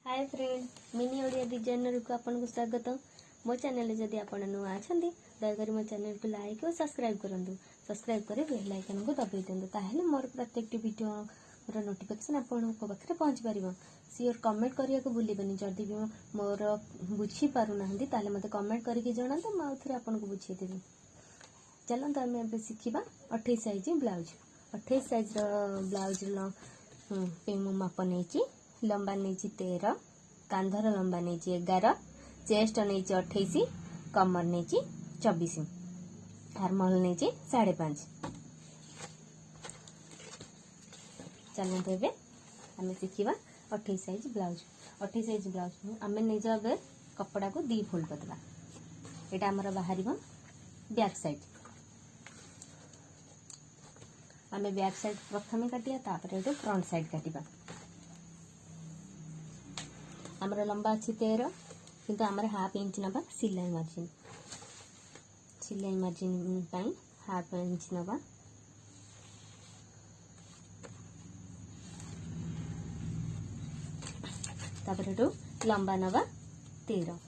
Hi friend, mini Odia designer को आपको स्वागत। मो चैनल जदि आप नुआ अच्छा दयाकोरी मो चैनल को लाइक और सब्सक्राइब करूँ। सब्सक्राइब कर बेल आइकन को दबाई दिंतु, ताहले मोर प्रत्येक वीडियो नोटिफिकेशन आपको पाखे पहुँच पार। सियोर कमेंट करने को भूलें। जदि भी मोर बुझी पारना ताले मत कमेंट करके जनातु, मुझे आपको बुझेदेवी। चलते आम शिखा 28 साइज ब्लाउज। 28 साइज ब्लाउज माप नहीं, लंबा नहीं 13, कांधर लंबा नहीं 11, चेस्ट नहीं 28, कमर नहीं 24, आर्महोल नहीं 5.5। चलते एवं आम शिखा 28 साइज ब्लाउज। 28 साइज ब्लाउज आम निज आगे कपड़ा को 2 फोल्ड करदे। यहाँ आमर बाहर बैक साइड। आम बैक साइड प्रथम काटिया, तापर फ्रंट साइड काटिबा। आमर लंबा अच्छी 13, किंतु आमर हाफ इंच नवा सिलाई मार्जिन। सिलाई मार्जिन पाई हाफ इंच नवा। तापर लंबा नवा 13।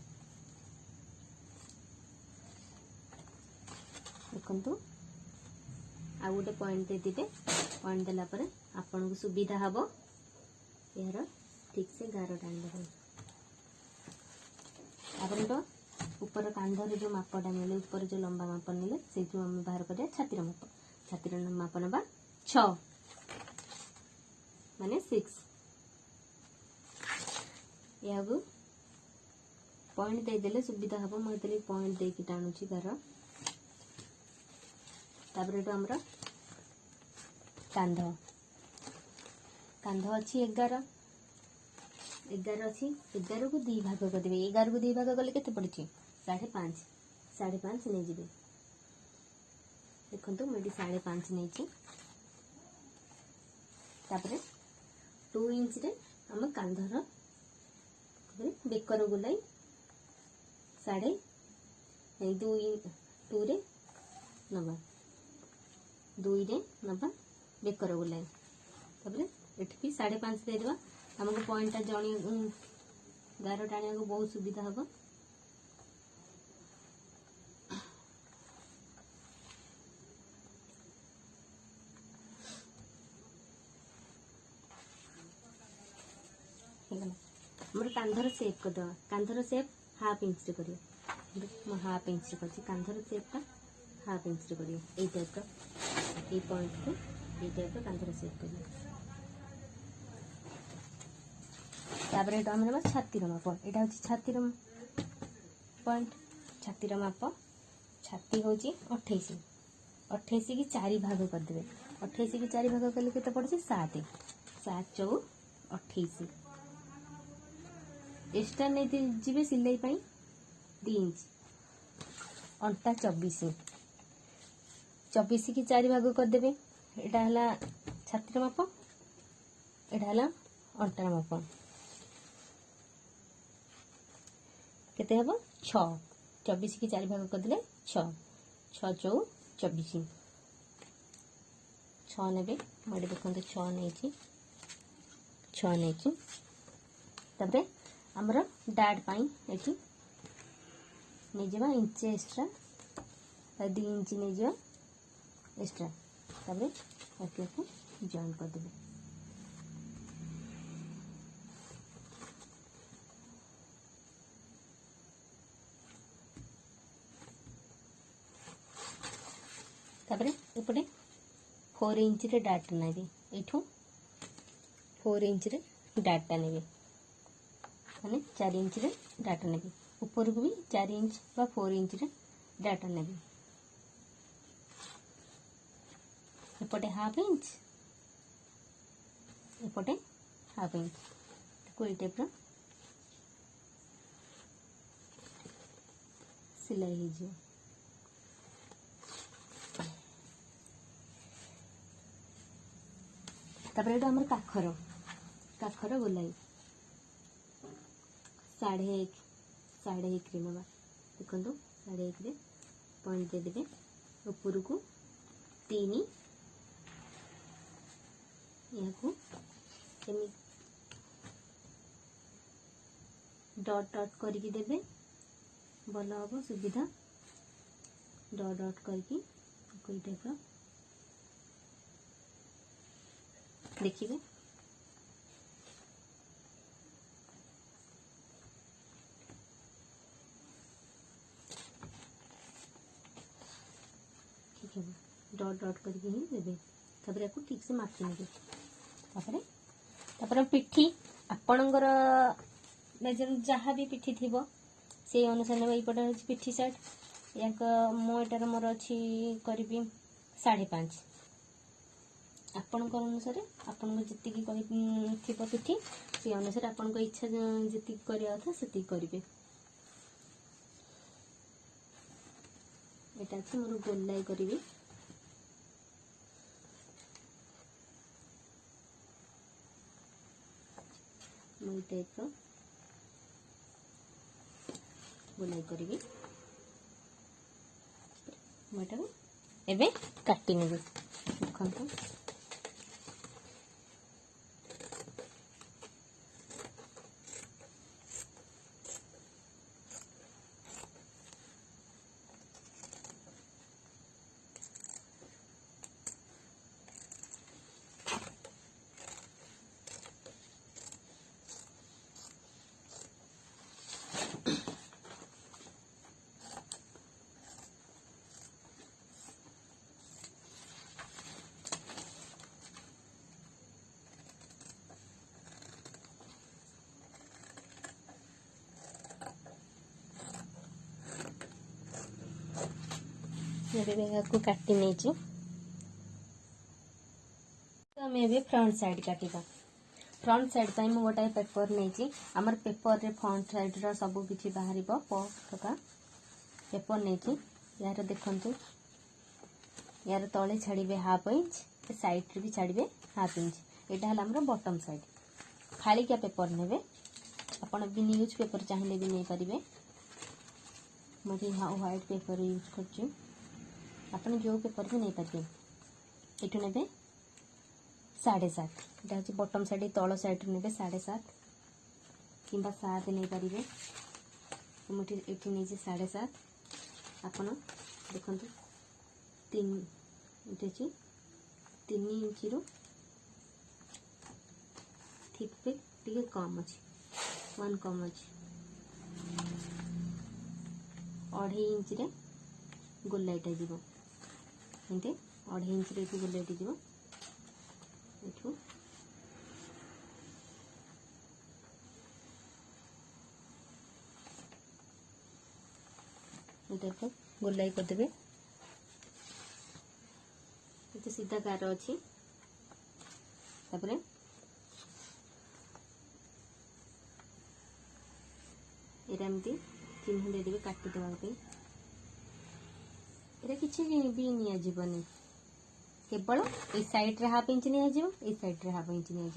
देखु आ गोटे पॉइंट दे देते। पॉइंट देला परे आपन को सुविधा हबो यार ठीक से गार टाणी। तापर ऊपर कांधर जो मापटा मिले, ऊपर जो लंबा माप मिले से आम बाहर कर छातीर माप। छातीर माप नवा 6 माने 6। या पॉइंट देदेले सुविधा हम। मुझे पॉइंट देकी टाणुची गार। तापर आमर कांध कांध अच्छी 11 अच्छी। 11 को 2 भाग करदे। 11 को 2 भाग कले केते पड़ुची 5.5। 5.5 नहीं जी। देखो मुझे 5.5 नहीं। तापर 2 इंच रे आम कांधर बेकर गुलाई 2.5 रे नवा। 2 रे नवा बेकर गुलाई। तापर एठी भी 5.5 दे देबा। हमको पॉइंट जणी गार टाणिया को बहुत सुविधा हम। मोर कांधर सेप कर दवा। कांधर सेप हाफ इंच रे करियो। हाफ इंच रे कांधर सेप हाफ इंच रे करियो। ए टाइप ए पॉइंट को ए टाइप कांधर सेप करियो। तापर ये आम छातीर माप। यहाँ हूँ छातीर पॉइंट। छातीर माप छाती हूँ 28। 28 की 4 भाग करदे। 28 की 4 भाग कले केते पड़े 7। 7 4 28। एक्स्ट्रा नहीं जी सिलाई 2 इंच। अंटा 24। 24 की 4 भाग करदे। यहाँ है छातीर माप, यहाँ है अंटार माप। केते हबो 6। 24 की 4 भाग करदे 6। 6 4 24। 6 नेबे मोडे देखते 6 नहीं 6 नहीं। तापर आमर डाट पाई एठी नहीं जावा इंच एक्स्ट्रा 2 इंच नहीं जावा एक्स्ट्रा। तापर ओके को जॉइन कर देबे। तापर एपटे 4 इंच रे डाटा नेबे। एठू 4 इंच रे डाटा नेबे माने 4 इंच रे डाटा नेबे। ऊपर को भी 4 इंच बा 4 इंच रे डाटा नेबे। एपटे हाफ इंच, एपटे हाफ इंच कोई टाइप रो सिलाई हो जियो। तापर एटा हमर काखर काखर गोलाई 1.5 1.5 रे नवा। देखो 1.5 रे पॉइंट दे देबे। ऊपर को 3 यहाँ को डट डट करके देबे भल हम सुविधा डट डट करके कोई टाइप देखिए ठीक है डट डट करके ही देबे तापर याको ठीक से मापी नेबे तापर पिठी आपणकर मेजर जहाँ भी पिठी थी से अनुसार ने यपटे हूँ पिठी साइड या मोटार मोर अच्छी करी 5.5 आपण अनुसार आपण जी थी पिठी से अनुसार आपण इच्छा जी करवा था से करेंगे। यहाँ अच्छे मोर गोलाई करी टाइप गोलाई करी एबे काटी नेबे देखंतु को काटी नहीं तो आम ए फ्रंट साइड काटिबा फ्रंट साइड पर मुझे गोटाए पेपर नहीं आमर पेपर रे फ्रंट साइड रा सब किछि बाहर पका पेपर नहीं यार देखंतु यार तले छाड़े हाफ इंच साइड रे भी छाड़े हाफ इंच यहाँ है आमर बॉटम साइड खाली क्या पेपर नेबे आपण भी न्यूज पेपर चाहिए भी नहीं पारे मुझे व्हाइट पेपर यूज कर आपन जो पेपर भी नहीं पारे ये ने 7.5 यहाँ हूँ बटम साइड तल साइड ने 7.5 कि 7 नहीं पारे मुझे ये 7.5 आपन देखु 3 इंच रु थिक पे टी कम अच्छे 1 कम अच्छे 2.5 इंच रे गोलाईटा जीव एमती 2.5 इंच रे गोलाईटी जीव देखो गोलाई करदे सीधा गार अच्छी एमती चिन्ह देदेवे काटिदेवाई ये किसी भी निजी केवल ये साइड रे हाफ इंच नि साइड रे हाफ इंच नि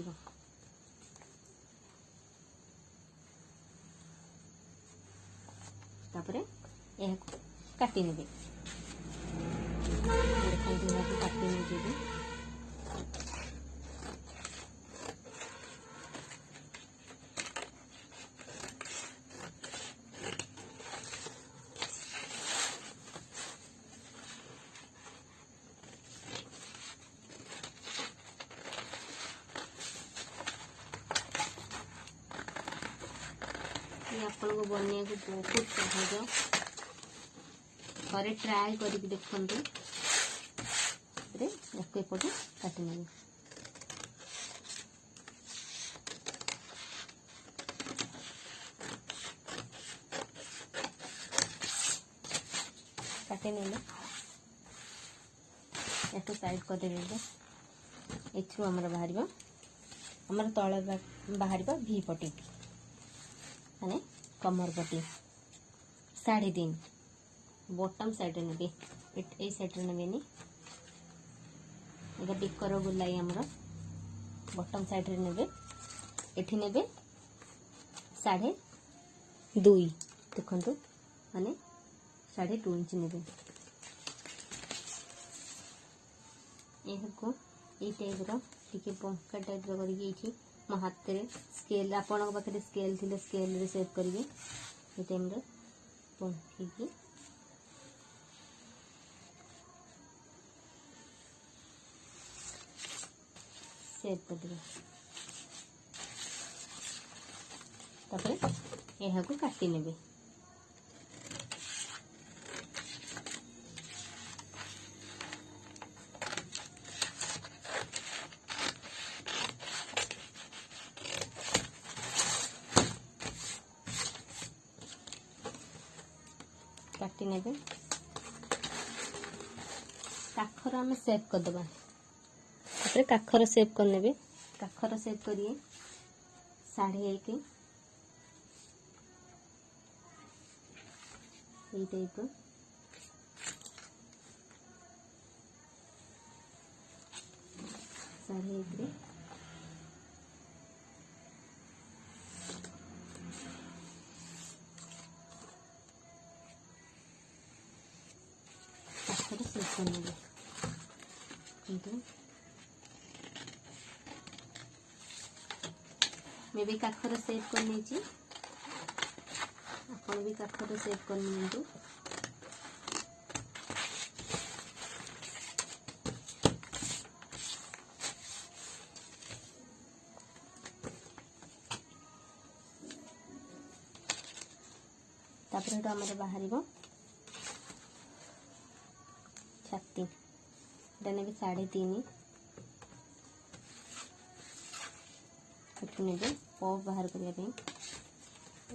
काटी ने काटी ने आपन को बनने को बहुत सहज थे ट्राए कर देखते एपटे काटी ने काटी ने साइड करदे एथु आमर बाहर आमर तले बाहर भी पटी माने कमर पटी 3.5 बॉटम साइड ने ए साइड ने बेकर गोलाई आमर बॉटम साइड रे ने एठी ने 2.5 देखंतु माने 2.5 इंच ने यह को ये टाइप रो टिके पंखा टाइप रो करी मो हाथ में स्केल आपण पाखे स्केल थी स्केल सेव करेंगे ये टाइम पंखी सेव करदे तापर यहाँ को काटी नेबे काटी नेबे काखर आम सेव करदे काखर सेव करने काखर सेव करिए 1.5 ये टाइप 1.5 काखर सेव करने मैं भी काखर सेव करनी आप भी काखर सेव करनी तापर आम बाहर छाती ने 3.5 ने पफ बाहर करने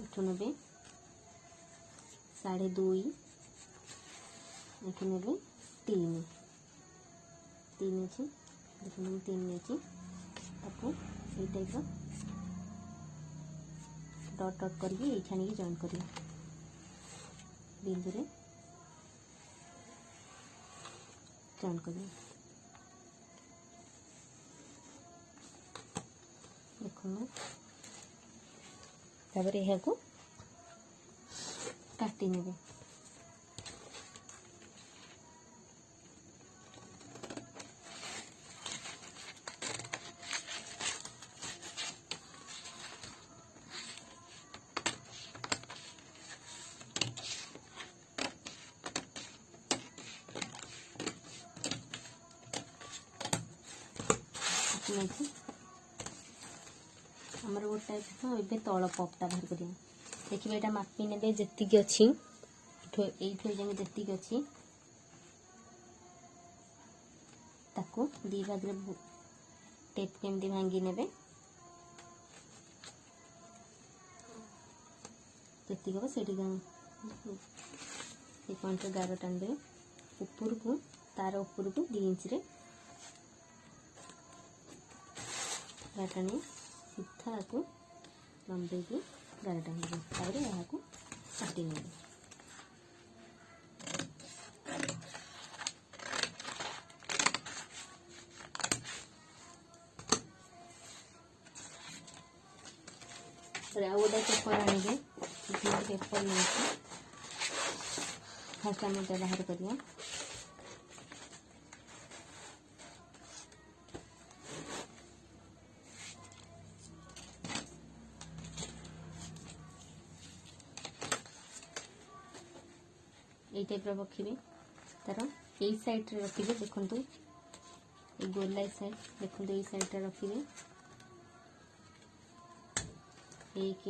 एठू ने 2.5 एठू ने 3 अच्छे देखो 3 नहीं ये टाइप डट डट करके छाणी जॉइन करिए बिंदु रे जॉइन करिए देखो तापर यह को काटी नेबे आमर गोटे टाइप हाँ ये तल पपटा बाहर कर देखिए यहाँ मापी ने जी अच्छी ये जी अच्छी ताको 2 भाग टेप केमती भांगी ने जी हम से पॉइंट गार टाण दे ऊपर को तार ऊपर को 2 इंच रे गार टाणी सीधा को लंबे की गार टाणी यहाँ को काटी ने गोटे पेपर आने पेपर नहीं फास्ट आम बाहर करिया ये टाइप रखिए तार यही साइड रे रखिए देखु ये गोलाई साइड देखो ये साइड रे रखिए एक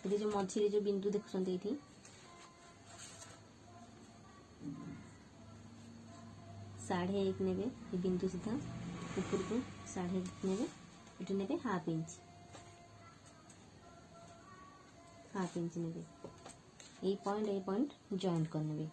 ये जो मझी जो बिंदु देखुं ये 1.5 ने ये बिंदु सीधा ऊपर को 1.5 ने ये ने हाफ इंच ने ये पॉइंट जॉइन करने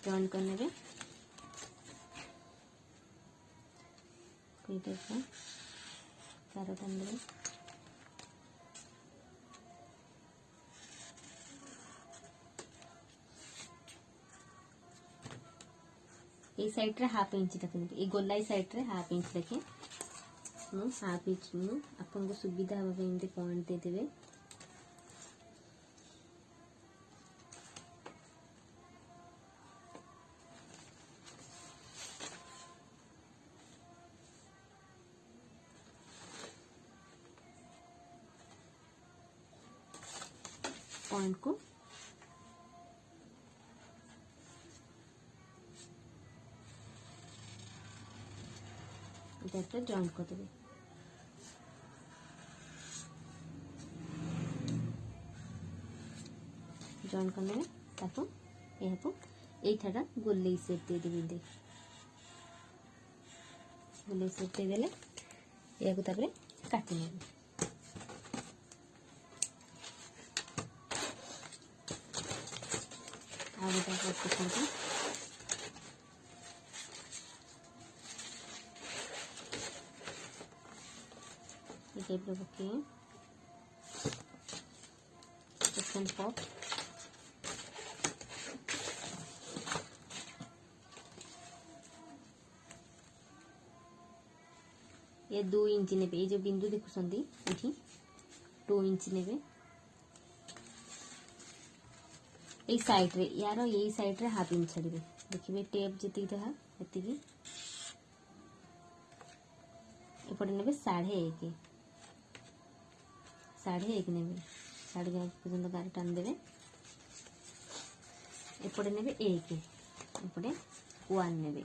जॉइन करने चारों टाइम ये साइड रे हाफ इंच रखने ये गोलाई साइड रे हाफ इंच रखे मु हाफ इंच मु आपन को सुविधा हो एमती पॉइंट दे देबे पॉइंट को इधर जॉइंट कर देबे जॉइंट करने में ताको यह को एक थाटा गोली सेप दे देबे दे गोली सेप दे देले या को तापरे काटी नेबे आगे तक करते ये टेप रखे सेकंड पॉप ये 2 इंच नेबे ये जो बिंदु देखुछंदी एठी 2 इंच नेबे ए साइड रे यार ये साइड रे हाफ इंच छाड़िबे देखिबे टेप जति रहा एतिकी एपटे नेबे 1.5 1.5 नेबे 1.5 पर्यंत गार टान देबे एपटे नेबे 1 एपटे 1 नेबे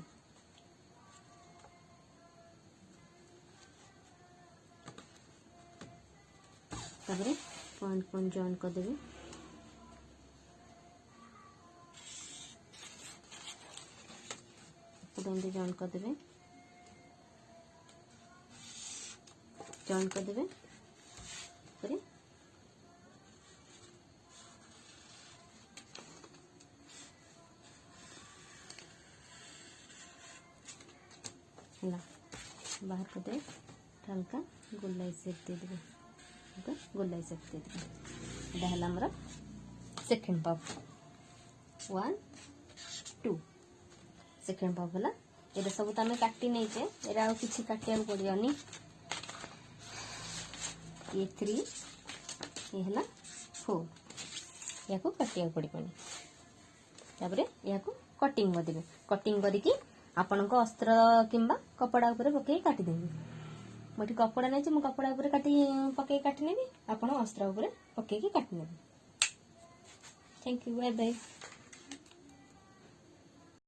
तापरे पॉइंट पॉइंट जॉइन कर देबे एपटे जॉइन कर देबे जॉइन कर देबे परे बाहर कर दे हल्का गोलाई सेप दे देबे गोलाई सेप दे देबे एटा हला हमर सेकंड पॉप 1 2 सेकंड पॉप हला एटा सब त हमें काटी नै छे एरा आ किछि काटिया पड़ियोनी ये 3 ये हला 4 या को काटिया पड़िबनी तापरे या को कटिंग कर देबे कटिंग करी कि आपन को अस्त्र किंबा कपड़ा ऊपर पके काटी देबे मोटी कपड़ा नै जे मु कपड़ा ऊपर काटी पके काटी नेबी आपन अस्त्र ऊपर पके की काटी नेबे थैंक यू बाय बाय।